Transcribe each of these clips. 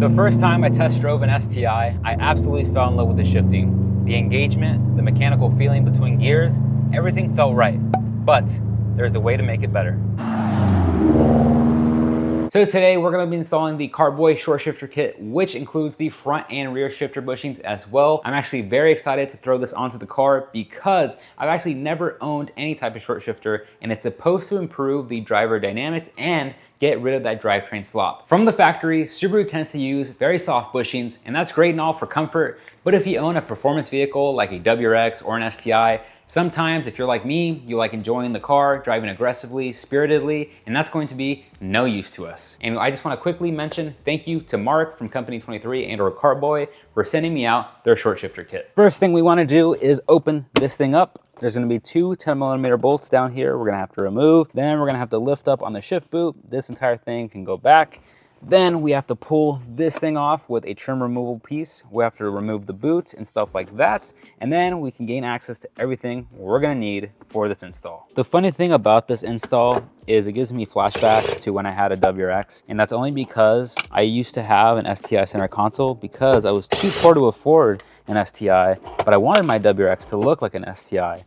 The first time I test drove an STI, I absolutely fell in love with the shifting. The engagement, the mechanical feeling between gears, everything felt right. But there's a way to make it better. So today we're going to be installing the Kartboy short shifter kit, which includes the front and rear shifter bushings as well. I'm actually very excited to throw this onto the car because I've actually never owned any type of short shifter, and it's supposed to improve the driver dynamics and get rid of that drivetrain slop. From the factory, Subaru tends to use very soft bushings, and that's great and all for comfort, but if you own a performance vehicle like a WRX or an STI, sometimes if you're like me, you like enjoying the car, driving aggressively, spiritedly, and that's going to be no use to us. And I just want to quickly mention thank you to Mark from Company 23 and or Kartboy for sending me out their short shifter kit. First thing we want to do is open this thing up. There's going to be two 10mm bolts down here we're going to have to remove. Then we're going to have to lift up on the shift boot. This entire thing can go back. Then we have to pull this thing off with a trim removal piece. We have to remove the boot and stuff like that. And then we can gain access to everything we're gonna need for this install. The funny thing about this install is it gives me flashbacks to when I had a WRX. And that's only because I used to have an STI center console because I was too poor to afford an STI, but I wanted my WRX to look like an STI.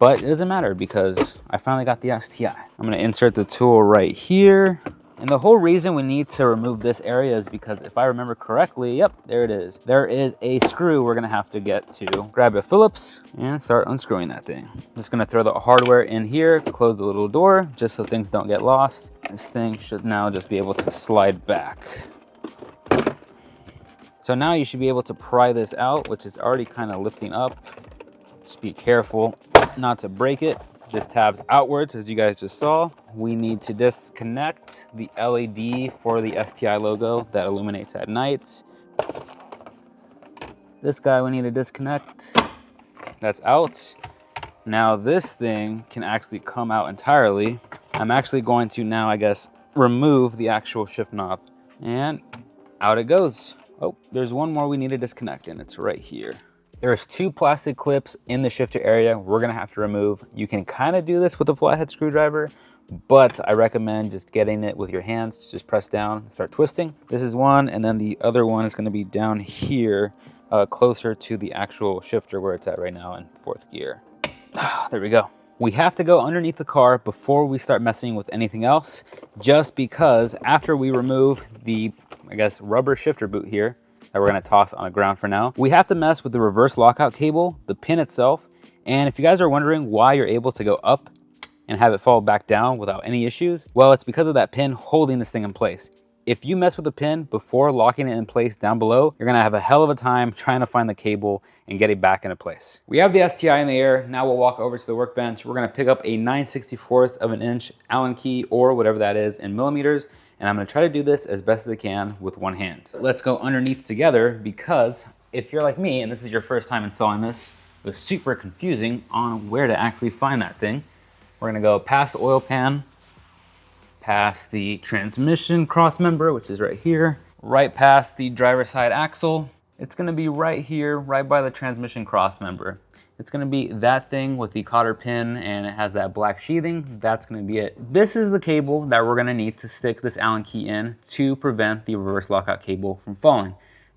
But it doesn't matter because I finally got the STI. I'm gonna insert the tool right here. And the whole reason we need to remove this area is because if I remember correctly, yep, there it is. There is a screw we're gonna have to get to. Grab a Phillips and start unscrewing that thing. Just gonna throw the hardware in here, close the little door, just so things don't get lost. This thing should now just be able to slide back. So now you should be able to pry this out, which is already kind of lifting up. Just be careful not to break it. This tabs outwards, as you guys just saw. We need to disconnect the LED for the STI logo that illuminates at night. This guy we need to disconnect. That's out. Now this thing can actually come out entirely. I'm actually going to now, I guess, remove the actual shift knob. And out it goes. Oh, there's one more we need to disconnect, and it's right here. There's two plastic clips in the shifter area we're gonna have to remove. You can kind of do this with a flathead screwdriver, but I recommend just getting it with your hands. Just press down, start twisting. This is one, and then the other one is gonna be down here, closer to the actual shifter where it's at right now in fourth gear. There we go. We have to go underneath the car before we start messing with anything else, just because after we remove the, I guess, rubber shifter boot here, that we're gonna toss on the ground for now, we have to mess with the reverse lockout cable, the pin itself. And if you guys are wondering why you're able to go up and have it fall back down without any issues, well, it's because of that pin holding this thing in place. If you mess with the pin before locking it in place down below, you're gonna have a hell of a time trying to find the cable and get it back into place. We have the STI in the air. Now we'll walk over to the workbench. We're gonna pick up a 9/64 of an inch Allen key, or whatever that is in millimeters. And I'm gonna try to do this as best as I can with one hand. Let's go underneath together, because if you're like me and this is your first time installing this, it was super confusing on where to actually find that thing. We're gonna go past the oil pan, past the transmission cross member, which is right here, right past the driver's side axle. It's gonna be right here, right by the transmission cross member. It's gonna be that thing with the cotter pin, and it has that black sheathing. That's gonna be it. This is the cable that we're gonna need to stick this Allen key in to prevent the reverse lockout cable from falling.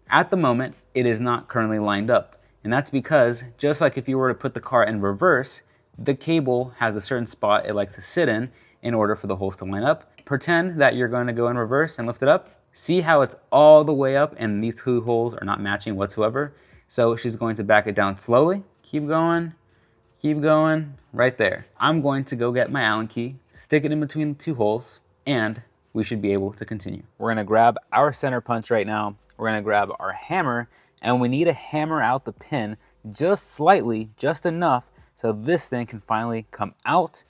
At the moment, it is not currently lined up. And that's because, just like if you were to put the car in reverse, the cable has a certain spot it likes to sit in order for the holes to line up. Pretend that you're gonna go in reverse and lift it up. See how it's all the way up and these two holes are not matching whatsoever? So she's going to back it down slowly. Keep going, right there. I'm going to go get my Allen key, stick it in between the two holes, and we should be able to continue. We're gonna grab our center punch right now. We're gonna grab our hammer, and we need to hammer out the pin just slightly, just enough, so this thing can finally come out.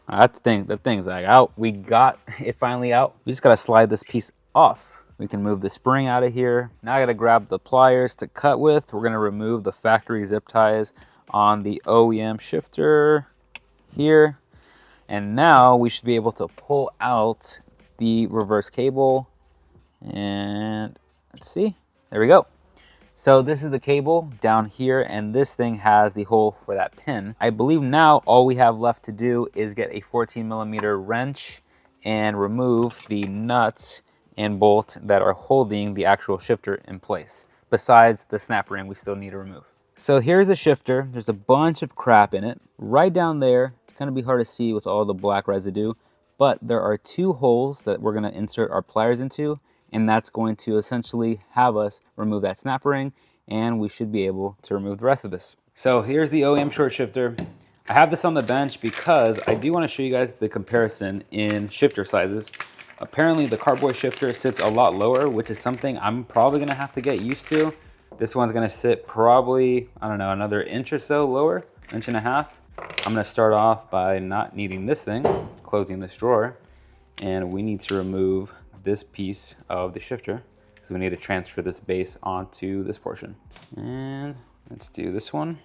That's the thing's like out. We got it finally out. We just gotta slide this piece off. We can move the spring out of here. Now I gotta grab the pliers to cut with. We're gonna remove the factory zip ties on the OEM shifter here. And now we should be able to pull out the reverse cable. And let's see, there we go. So this is the cable down here, and this thing has the hole for that pin. I believe now all we have left to do is get a 14mm wrench and remove the nuts and bolt that are holding the actual shifter in place, besides the snap ring we still need to remove. So here's the shifter. There's a bunch of crap in it. Right down there, it's gonna be hard to see with all the black residue, but there are 2 holes that we're gonna insert our pliers into, and that's going to essentially have us remove that snap ring, and we should be able to remove the rest of this. So here's the OEM short shifter. I have this on the bench because I do want to show you guys the comparison in shifter sizes. Apparently the Kartboy shifter sits a lot lower, which is something I'm probably going to have to get used to. This one's going to sit probably, I don't know, another inch or so lower, 1.5 inches. I'm going to start off by not needing this thing, closing this drawer, and we need to remove this piece of the shifter because we need to transfer this base onto this portion. And let's do this one.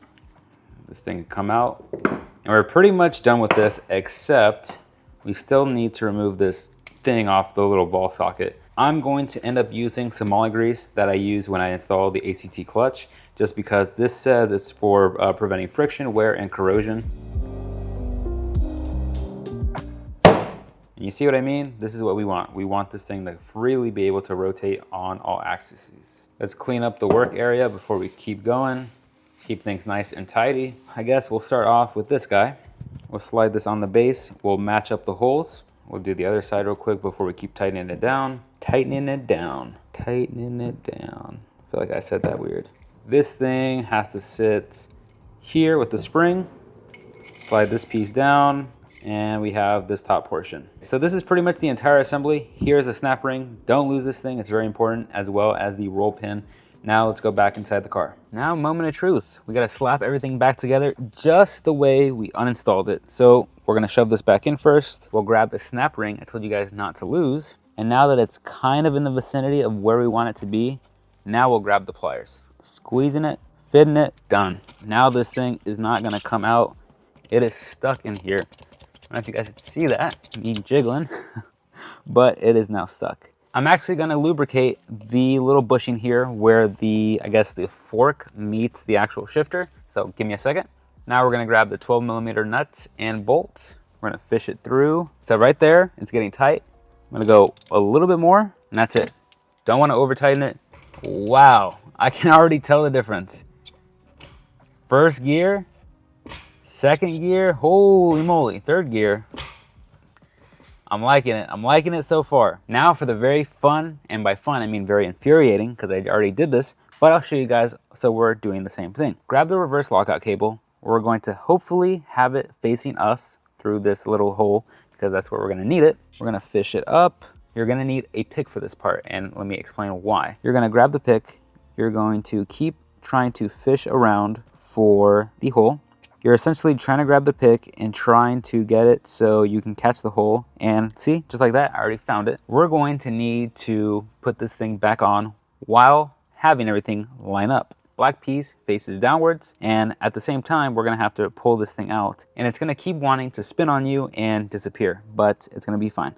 This thing can come out. And we're pretty much done with this, except we still need to remove this thing off the little ball socket. I'm going to end up using some moly grease that I use when I install the ACT clutch, just because this says it's for preventing friction, wear, and corrosion. And you see what I mean? This is what we want. We want this thing to freely be able to rotate on all axes. Let's clean up the work area before we keep going. Keep things nice and tidy. I guess we'll start off with this guy. We'll slide this on the base. We'll match up the holes. We'll do the other side real quick before we keep tightening it down. Tightening it down. Tightening it down. I feel like I said that weird. This thing has to sit here with the spring. Slide this piece down, and we have this top portion. So this is pretty much the entire assembly. Here's a snap ring. Don't lose this thing. It's very important, as well as the roll pin. Now let's go back inside the car. Now, moment of truth. We gotta slap everything back together just the way we uninstalled it. So we're gonna shove this back in first. We'll grab the snap ring I told you guys not to lose. And now that it's kind of in the vicinity of where we want it to be, now we'll grab the pliers. Squeezing it, fitting it, done. Now this thing is not gonna come out. It is stuck in here. I don't know if you guys can see that, me jiggling, but it is now stuck. I'm actually gonna lubricate the little bushing here where the, I guess the fork meets the actual shifter. So give me a second. Now we're gonna grab the 12mm nut and bolt. We're gonna fish it through. So right there, it's getting tight. I'm gonna go a little bit more, and that's it. Don't wanna over tighten it. Wow, I can already tell the difference. First gear, second gear, holy moly, third gear. I'm liking it. I'm liking it so far. Now for the very fun, and by fun I mean very infuriating, because I already did this, but I'll show you guys. So we're doing the same thing. Grab the reverse lockout cable. We're going to hopefully have it facing us through this little hole, because that's where we're gonna need it. We're gonna fish it up. You're gonna need a pick for this part, and let me explain why. You're gonna grab the pick. You're going to keep trying to fish around for the hole. You're essentially trying to grab the pick and trying to get it so you can catch the hole. And see, just like that, I already found it. We're going to need to put this thing back on while having everything line up. Black piece faces downwards, and at the same time, we're gonna have to pull this thing out. And it's gonna keep wanting to spin on you and disappear, but it's gonna be fine.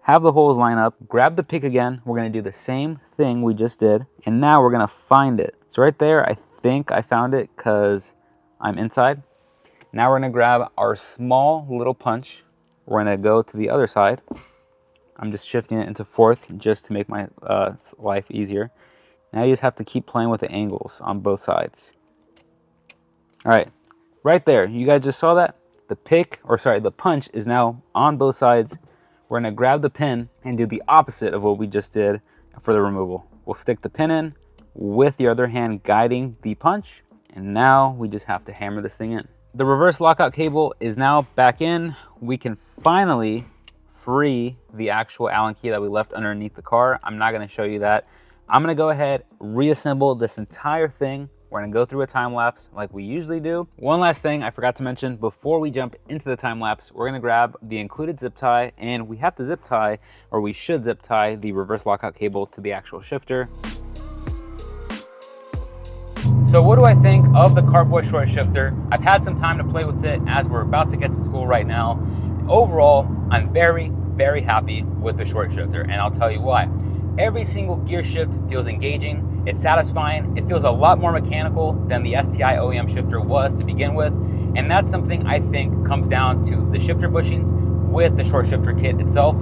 Have the holes line up, grab the pick again. We're gonna do the same thing we just did, and now we're gonna find it. So right there, I think I found it because I'm inside. Now we're gonna grab our small little punch. We're gonna go to the other side. I'm just shifting it into fourth just to make my life easier. Now you just have to keep playing with the angles on both sides. All right, right there, you guys just saw that? The punch is now on both sides. We're gonna grab the pin and do the opposite of what we just did for the removal. We'll stick the pin in with the other hand guiding the punch. And now we just have to hammer this thing in. The reverse lockout cable is now back in. We can finally free the actual Allen key that we left underneath the car. I'm not gonna show you that. I'm gonna go ahead, reassemble this entire thing. We're gonna go through a time lapse like we usually do. One last thing I forgot to mention before we jump into the time lapse, we're gonna grab the included zip tie, and we have to zip tie, or we should zip tie the reverse lockout cable to the actual shifter. So what do I think of the Kartboy short shifter? I've had some time to play with it as we're about to get to school right now. Overall, I'm very, very happy with the short shifter, and I'll tell you why. Every single gear shift feels engaging, it's satisfying, it feels a lot more mechanical than the STI OEM shifter was to begin with, and that's something I think comes down to the shifter bushings with the short shifter kit itself.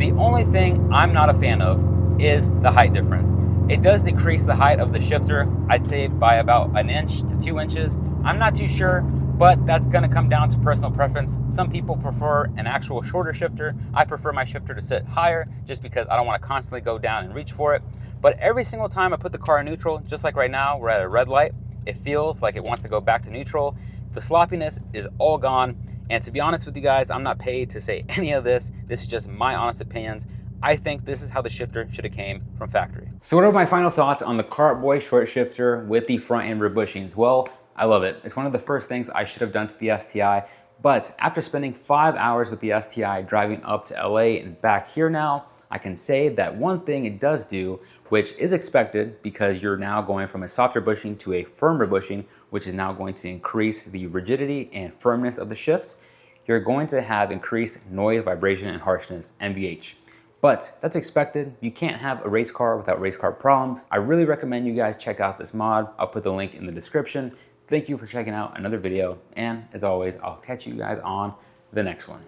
The only thing I'm not a fan of is the height difference. It does decrease the height of the shifter, I'd say by about 1 inch to 2 inches. I'm not too sure, but that's gonna come down to personal preference. Some people prefer an actual shorter shifter. I prefer my shifter to sit higher just because I don't wanna constantly go down and reach for it. But every single time I put the car in neutral, just like right now, we're at a red light, it feels like it wants to go back to neutral. The sloppiness is all gone. And to be honest with you guys, I'm not paid to say any of this. This is just my honest opinions. I think this is how the shifter should have came from factory. So what are my final thoughts on the Kartboy short shifter with the front and rear bushings? Well, I love it. It's one of the first things I should have done to the STI, but after spending 5 hours with the STI driving up to LA and back here now, I can say that one thing it does do, which is expected because you're now going from a softer bushing to a firmer bushing, which is now going to increase the rigidity and firmness of the shifts. You're going to have increased noise, vibration, and harshness, NVH. But that's expected. You can't have a race car without race car problems. I really recommend you guys check out this mod. I'll put the link in the description. Thank you for checking out another video. And as always, I'll catch you guys on the next one.